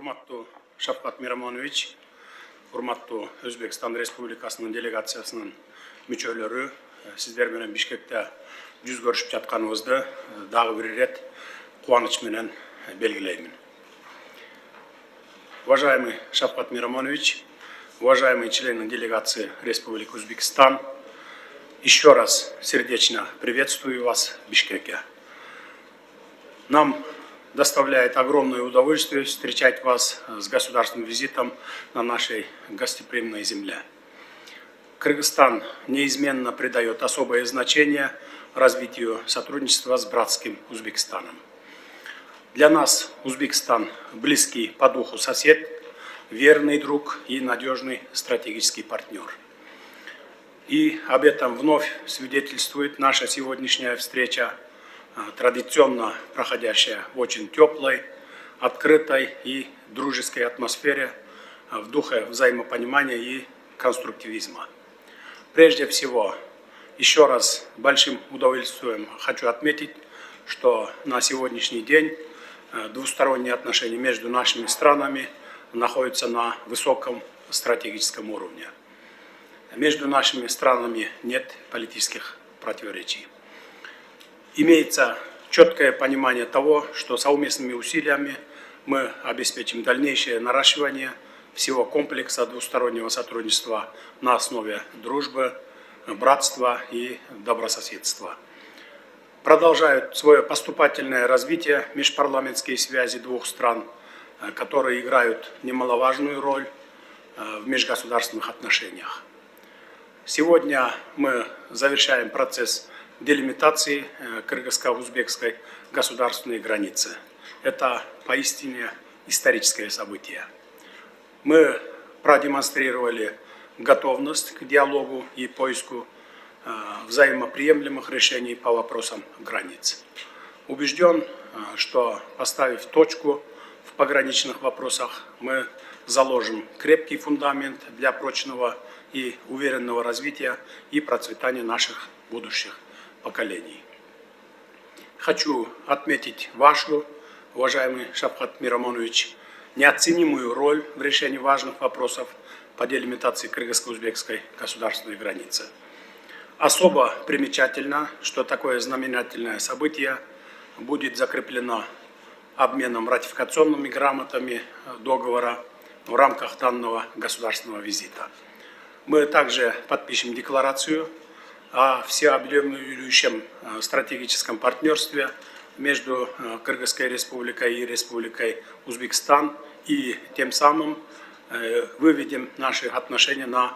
Урматтуу Шавкат Мирамонович, урматтуу Өзбекстан Республикасынын делегациясынын мүчөлөрү, сиздер менен Бишкекте жүз көрүшүп жатканыбызды дагы бир ирет кубаныч менен белгилеймин. Уважаемый Шавкат Мирамонович, уважаемые члены делегации Республики Узбекистан, еще раз сердечно приветствую вас в Бишкеке. Нам доставляет огромное удовольствие встречать вас с государственным визитом на нашей гостеприимной земле. Кыргызстан неизменно придает особое значение развитию сотрудничества с братским Узбекистаном. Для нас Узбекистан близкий по духу сосед, верный друг и надежный стратегический партнер. И об этом вновь свидетельствует наша сегодняшняя встреча, традиционно проходящая в очень теплой, открытой и дружеской атмосфере, в духе взаимопонимания и конструктивизма. Прежде всего, еще раз большим удовольствием хочу отметить, что на сегодняшний день двусторонние отношения между нашими странами находятся на высоком стратегическом уровне. Между нашими странами нет политических противоречий. Имеется четкое понимание того, что совместными усилиями мы обеспечим дальнейшее наращивание всего комплекса двустороннего сотрудничества на основе дружбы, братства и добрососедства. Продолжают свое поступательное развитие межпарламентские связи двух стран, которые играют немаловажную роль в межгосударственных отношениях. Сегодня мы завершаем процесс делимитации кыргызско-узбекской государственной границы. Это поистине историческое событие. Мы продемонстрировали готовность к диалогу и поиску взаимоприемлемых решений по вопросам границ. Убежден, что, поставив точку в пограничных вопросах, мы заложим крепкий фундамент для прочного и уверенного развития и процветания наших будущих поколений. Хочу отметить вашу, уважаемый Шавкат Мирамонович, неоценимую роль в решении важных вопросов по делимитации кыргызско-узбекской государственной границы. Особо примечательно, что такое знаменательное событие будет закреплено обменом ратификационными грамотами договора в рамках данного государственного визита. Мы также подпишем декларацию о всеобъемлющем стратегическом партнерстве между Кыргызской республикой и Республикой Узбекистан и тем самым выведем наши отношения на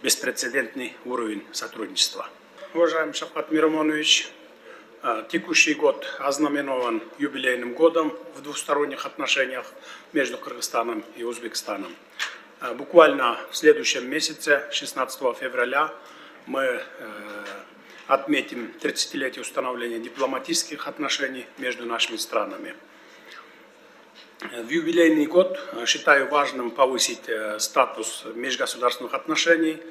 беспрецедентный уровень сотрудничества. Уважаемый Шавкат Мирамонович, текущий год ознаменован юбилейным годом в двусторонних отношениях между Кыргызстаном и Узбекистаном. Буквально в следующем месяце, 16 февраля, мы отметим 30-летие установления дипломатических отношений между нашими странами. В юбилейный год считаю важным повысить статус межгосударственных отношений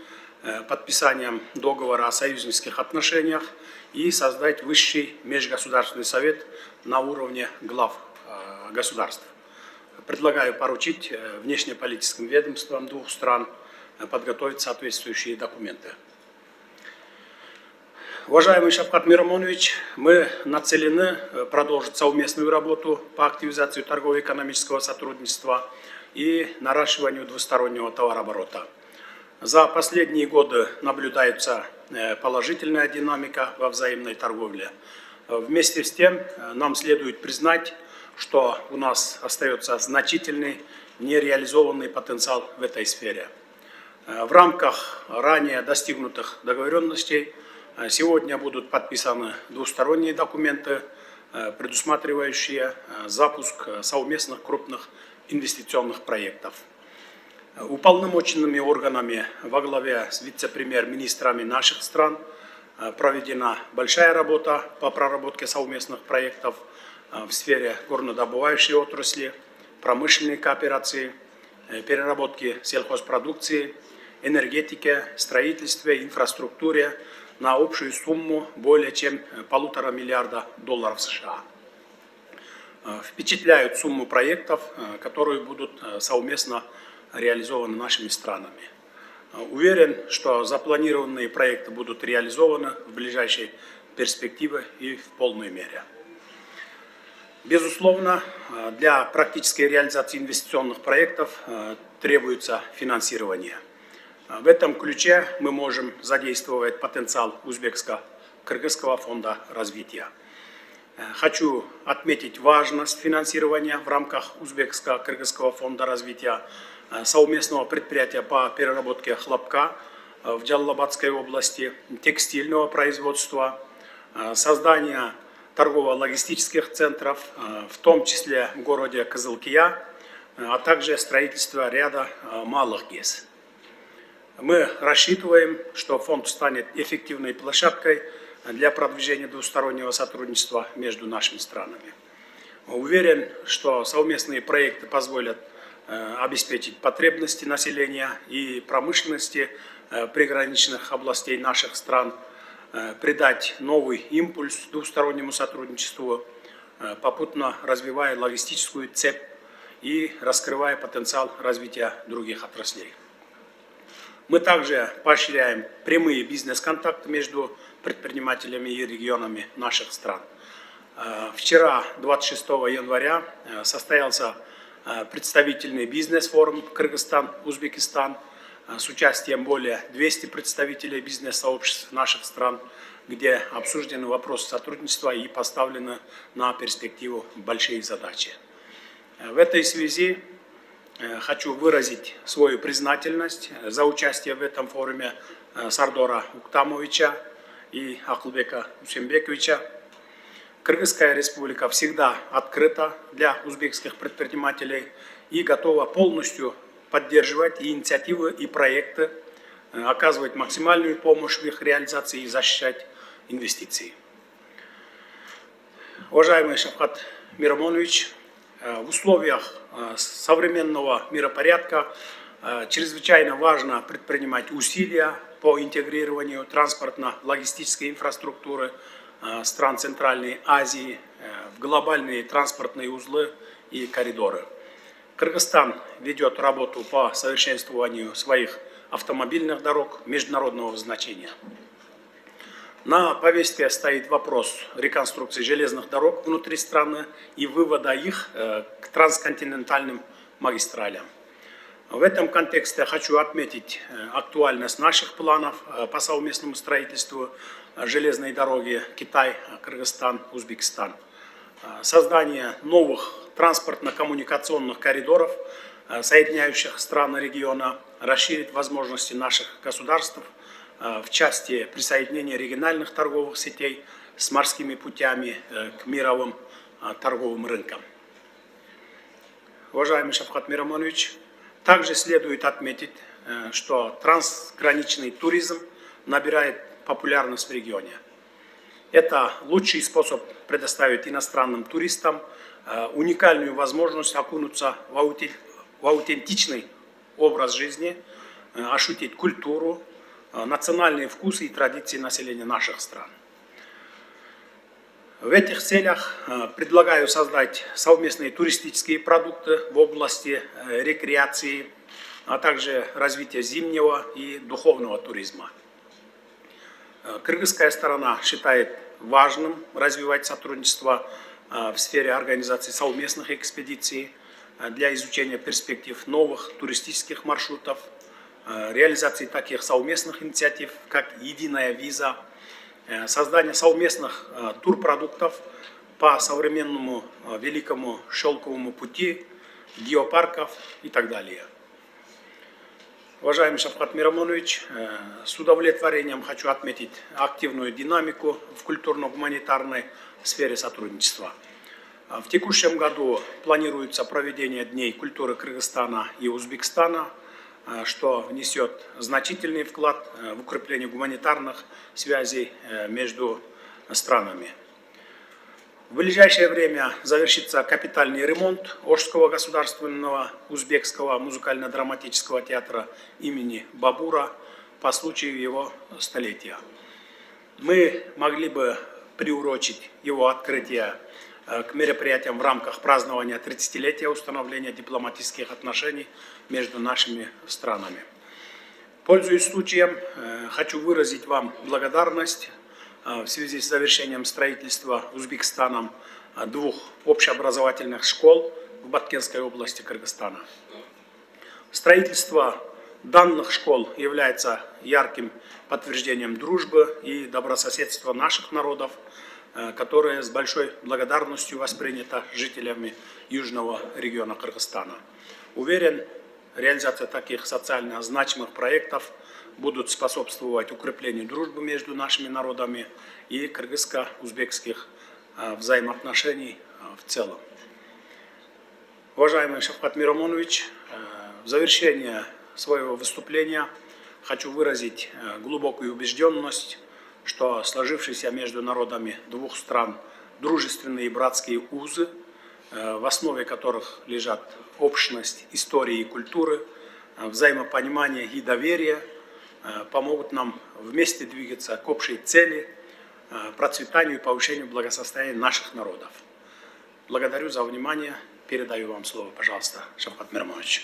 подписанием договора о союзнических отношениях и создать высший межгосударственный совет на уровне глав государств. Предлагаю поручить внешнеполитическим ведомствам двух стран подготовить соответствующие документы. Уважаемый Шавкат Мирамонович, мы нацелены продолжить совместную работу по активизации торгово-экономического сотрудничества и наращиванию двустороннего товарооборота. За последние годы наблюдается положительная динамика во взаимной торговле. Вместе с тем нам следует признать, что у нас остается значительный нереализованный потенциал в этой сфере. В рамках ранее достигнутых договоренностей сегодня будут подписаны двусторонние документы, предусматривающие запуск совместных крупных инвестиционных проектов. Уполномоченными органами во главе с вице-премьер-министрами наших стран проведена большая работа по проработке совместных проектов в сфере горнодобывающей отрасли, промышленной кооперации, переработки сельхозпродукции, энергетике, строительстве, инфраструктуре на общую сумму более чем $1,5 миллиарда США. впечатляют сумму проектов, которые будут совместно реализованы нашими странами. Уверен, что запланированные проекты будут реализованы в ближайшей перспективе и в полной мере. Безусловно, для практической реализации инвестиционных проектов требуется финансирование. В этом ключе мы можем задействовать потенциал Узбекско-Кыргызского фонда развития. Хочу отметить важность финансирования в рамках Узбекско-Кыргызского фонда развития совместного предприятия по переработке хлопка в Джалалабадской области, текстильного производства, создания торгово-логистических центров, в том числе в городе Кызылкия, а также строительство ряда малых ГЭС. Мы рассчитываем, что фонд станет эффективной площадкой для продвижения двустороннего сотрудничества между нашими странами. Уверен, что совместные проекты позволят обеспечить потребности населения и промышленности приграничных областей наших стран, придать новый импульс двустороннему сотрудничеству, попутно развивая логистическую цепь и раскрывая потенциал развития других отраслей. Мы также поощряем прямые бизнес-контакты между предпринимателями и регионами наших стран. Вчера, 26 января, состоялся представительный бизнес-форум Кыргызстан-Узбекистан с участием более 200 представителей бизнес-сообществ наших стран, где обсуждены вопросы сотрудничества и поставлены на перспективу большие задачи. В этой связи хочу выразить свою признательность за участие в этом форуме Сардора Уктамовича и Акылбека Усенбековича. Кыргызская республика всегда открыта для узбекских предпринимателей и готова полностью поддерживать и инициативы, и проекты, оказывать максимальную помощь в их реализации и защищать инвестиции. Уважаемый Шавкат Мирамонович, в условиях современного миропорядка чрезвычайно важно предпринимать усилия по интегрированию транспортно-логистической инфраструктуры стран Центральной Азии в глобальные транспортные узлы и коридоры. Кыргызстан ведет работу по совершенствованию своих автомобильных дорог международного значения. На повестке стоит вопрос реконструкции железных дорог внутри страны и вывода их к трансконтинентальным магистралям. В этом контексте хочу отметить актуальность наших планов по совместному строительству железной дороги Китай-Кыргызстан-Узбекистан. Создание новых транспортно-коммуникационных коридоров, соединяющих страны региона, расширит возможности наших государств в части присоединения региональных торговых сетей с морскими путями к мировым торговым рынкам. Уважаемый Шавкат Мирамонович, также следует отметить, что трансграничный туризм набирает популярность в регионе. Это лучший способ предоставить иностранным туристам уникальную возможность окунуться в аутентичный образ жизни, ощутить культуру, национальные вкусы и традиции населения наших стран. В этих целях предлагаю создать совместные туристические продукты в области рекреации, а также развития зимнего и духовного туризма. Кыргызская сторона считает важным развивать сотрудничество в сфере организации совместных экспедиций для изучения перспектив новых туристических маршрутов, реализации таких совместных инициатив, как единая виза, создание совместных турпродуктов по современному великому шелковому пути, геопарков и так далее. Уважаемый Шавкат Мирамонович, с удовлетворением хочу отметить активную динамику в культурно-гуманитарной сфере сотрудничества. В текущем году планируется проведение Дней культуры Кыргызстана и Узбекистана, что внесет значительный вклад в укрепление гуманитарных связей между странами. В ближайшее время завершится капитальный ремонт Ошского государственного узбекского музыкально-драматического театра имени Бабура по случаю его столетия. Мы могли бы приурочить его открытие к мероприятиям в рамках празднования 30-летия установления дипломатических отношений между нашими странами. Пользуясь случаем, хочу выразить вам благодарность в связи с завершением строительства Узбекистаном 2 общеобразовательных школ в Баткенской области Кыргызстана. Строительство данных школ является ярким подтверждением дружбы и добрососедства наших народов, которое с большой благодарностью воспринято жителями южного региона Кыргызстана. Уверен, реализация таких социально значимых проектов будут способствовать укреплению дружбы между нашими народами и кыргызско-узбекских взаимоотношений в целом. Уважаемый Шавкат Миромонович, в завершение своего выступления хочу выразить глубокую убежденность, что сложившиеся между народами 2 стран дружественные и братские узы, в основе которых лежат общность истории и культуры, взаимопонимание и доверие, помогут нам вместе двигаться к общей цели, процветанию и повышению благосостояния наших народов. Благодарю за внимание. Передаю вам слово, пожалуйста, Шавкат Миромонович.